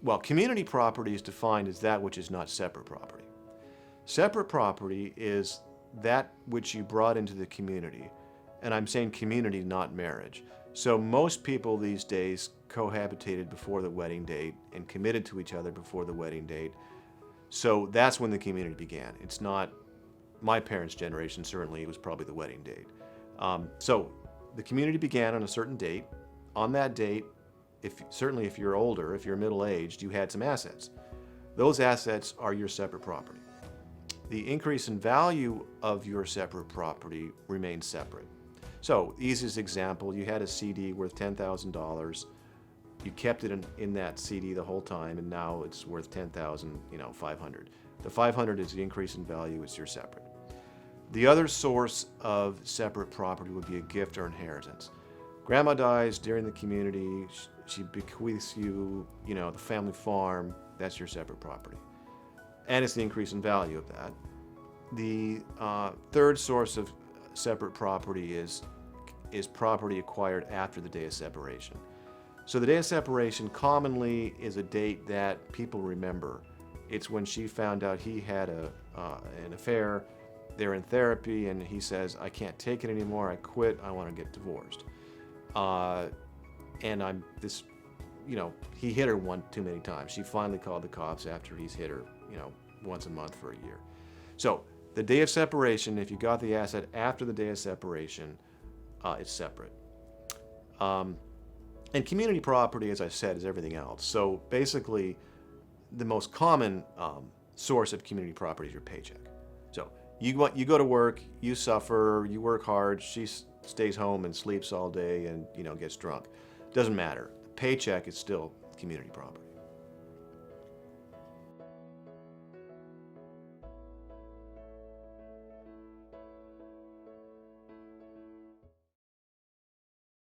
Well, community property is defined as that which is not separate property. Separate property is that which you brought into the community, and I'm saying community, not marriage. So most people these days cohabitated before the wedding date and committed to each other before the wedding date. So that's when the community began. It's not my parents' generation, certainly it was probably the wedding date. So the community began on a certain date. On that date, certainly if you're older, if you're middle-aged, you had some assets. Those assets are your separate property. The increase in value of your separate property remains separate. So, easiest example, you had a CD worth $10,000. You kept it in that CD the whole time, and now it's worth $10,500. The $500 is the increase in value, it's your separate. The other source of separate property would be a gift or inheritance. Grandma dies during the community, she bequeaths you, the family farm, that's your separate property. And it's the increase in value of that. The third source of separate property is property acquired after the day of separation. So the day of separation commonly is a date that people remember. It's when she found out he had an affair, they're in therapy, and he says, I can't take it anymore, I quit, I want to get divorced. And he hit her one too many times. She finally called the cops after he's hit her, once a month for a year. So the day of separation, if you got the asset after the day of separation, it's separate. And community property, as I said, is everything else. So basically, the most common source of community property is your paycheck. So you go to work, you suffer, you work hard, she stays home and sleeps all day and gets drunk. Doesn't matter. The paycheck is still community property.